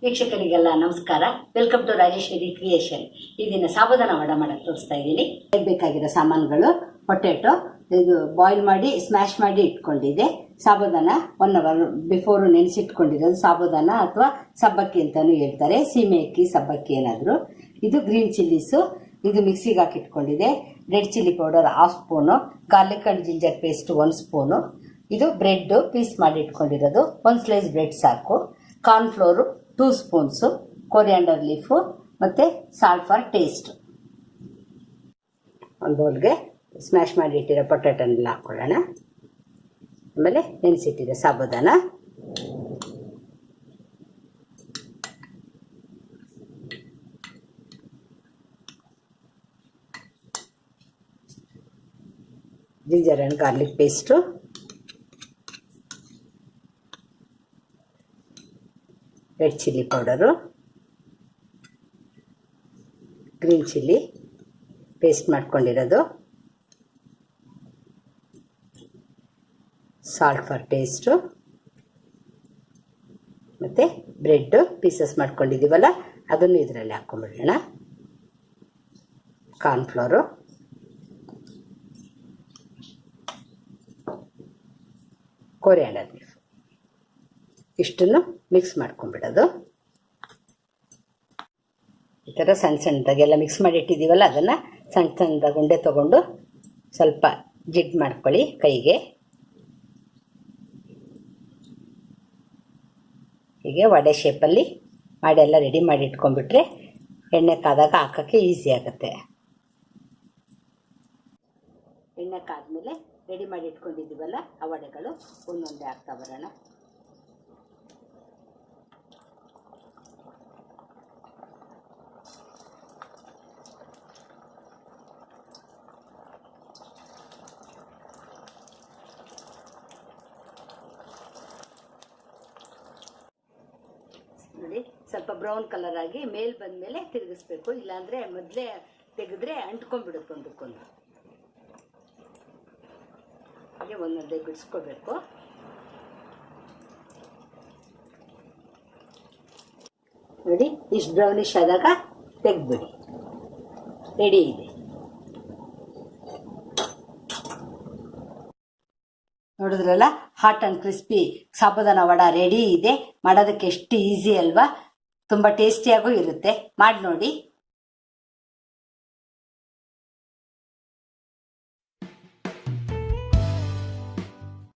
ವೀಕ್ಷಕರಿಗೆಲ್ಲ ನಮಸ್ಕಾರ. Welcome to Rajeshwari creation. ಈ ದಿನ ಸಾಬುದಾನ ವಡ ಮಾಡಕ್ಕೆ ತೋರಿಸ್ತಾ ಇದ್ದೀನಿ. ಬೇಕಾಗಿರೋ ಸಾಮಾನುಗಳು: ಪೊಟೆಟೊ, ಇದು ಬಾಯ್ಲ್ ಮಾಡಿ ಸ್ಮ್ಯಾಶ್ ಮಾಡಿ ಇಟ್ಕೊಂಡಿದೆ. ಸಾಬುದಾನ 1 ಅವರ್ ಬಿಫೋರ್ ನೆನೆಸಿಟ್ಕೊಂಡಿರೋದು. ಸಾಬುದಾನ ಅಥವಾ ಸಬ್ಬಕ್ಕಿ ಅಂತಾನು ಹೇಳ್ತಾರೆ, ಸೀಮೆ ಅಕ್ಕಿ ಸಬ್ಬಕ್ಕಿ ಏನಾದ್ರು. ಇದು ಗ್ರೀನ್ ಚಿಲ್ಲೀಸು, ಇದು ಮಿಕ್ಸಿಗೆ ಹಾಕಿಟ್ಕೊಂಡಿದೆ. Red chilli powder 1/2 spoon, garlic and ginger paste 1 spoon. ಇದು ಬ್ರೆಡ್ ಪೀಸ್ ಮಾಡಿ ಇಟ್ಕೊಂಡಿರೋದು, 1 ಸ್ಲೈಸ್ ಬ್ರೆಡ್ ಸಾಕು. ಕಾರ್ನ್ಫ್ಲೋರು 2 ಸ್ಪೂನ್ಸು, ಕೊರಿಯಾಂಡರ್ ಲೀಫು ಮತ್ತು ಸಾಲ್ಟ್ ಫಾರ್ ಟೇಸ್ಟ್. ಒಂದು ಬೌಲ್ಗೆ ಸ್ಮ್ಯಾಶ್ ಮಾಡಿ ಇಟ್ಟಿರೋ ಪೊಟ್ಯಾಟೋನೆಲ್ಲ ಹಾಕ್ಕೊಳ್ಳೋಣ. ಆಮೇಲೆ ನೆನೆಸಿಟ್ಟಿರೋ ಸಾಬುದಾನ, ginger and garlic paste, red chilli powder, green chilli paste ಮಾಡ್ಕೊಂಡಿರೋದು, ಸಾಲ್ಟ್ ಫಾರ್ ಟೇಸ್ಟು, ಮತ್ತು ಬ್ರೆಡ್ ಪೀಸಸ್ ಮಾಡ್ಕೊಂಡಿದ್ದೀವಲ್ಲ ಅದನ್ನು ಇದರಲ್ಲಿ ಹಾಕ್ಕೊಂಡ್ಬಿಡೋಣ. ಕಾರ್ನ್ಫ್ಲೋರು, ಕೊರಿಯಾಂಡರ್ ಲೀಫ್, ಇಷ್ಟನ್ನು ಮಿಕ್ಸ್ ಮಾಡ್ಕೊಂಡ್ಬಿಡೋದು. ಈ ಥರ ಸಣ್ಣ ಸಣ್ಣದಾಗೆಲ್ಲ ಮಿಕ್ಸ್ ಮಾಡಿ ಇಟ್ಟಿದ್ದೀವಲ್ಲ ಅದನ್ನು ಸಣ್ಣ ಸಣ್ಣದಾಗಿ ಉಂಡೆ ತೊಗೊಂಡು ಸ್ವಲ್ಪ ಜಿಡ್ ಮಾಡ್ಕೊಳ್ಳಿ ಕೈಗೆ. ಹೀಗೆ ವಡೆ ಶೇಪಲ್ಲಿ ಮಾಡಿ ಎಲ್ಲ ರೆಡಿ ಮಾಡಿ ಇಟ್ಕೊಂಡ್ಬಿಟ್ರೆ ಎಣ್ಣೆ ಕಾದಾಗ ಹಾಕೋಕ್ಕೆ ಈಸಿ ಆಗುತ್ತೆ. ಎಣ್ಣೆ ಕಾದ್ಮೇಲೆ ರೆಡಿ ಮಾಡಿ ಇಟ್ಕೊಂಡಿದ್ದೀವಲ್ಲ ಆ ವಡೆಗಳು ಒಂದೊಂದೇ ಹಾಕ್ತಾ ಬರೋಣ. ನೋಡಿ, ಸ್ವಲ್ಪ ಬ್ರೌನ್ ಕಲರ್ ಆಗಿ ಮೇಲ್ ಬಂದಮೇಲೆ ತಿರುಗಿಸ್ಬೇಕು, ಇಲ್ಲಾಂದರೆ ಮೊದಲೇ ತೆಗೆದ್ರೆ ಅಂಟ್ಕೊಂಡ್ಬಿಡುತ್ತೆ ಒಂದಕ್ಕೊಂದು. ಹಾಗೆ ಒಂದೊಂದೇ ಬಿಡಿಸ್ಕೋಬೇಕು. ನೋಡಿ, ಇಷ್ಟು ಬ್ರೌನಿಶ್ ಆದಾಗ ತೆಗೆದ್ಬಿಡಿ. ರೆಡಿ ಇದೆ. ನೋಡಿದ್ರಲ್ಲ, hot and crispy sabudana vada ready ಇದೆ. ಮಾಡೋದಕ್ಕೆ ಎಷ್ಟು ಈಸಿ ಅಲ್ವಾ, ತುಂಬ ಟೇಸ್ಟಿಯಾಗೂ ಇರುತ್ತೆ. ಮಾಡಿ ನೋಡಿ.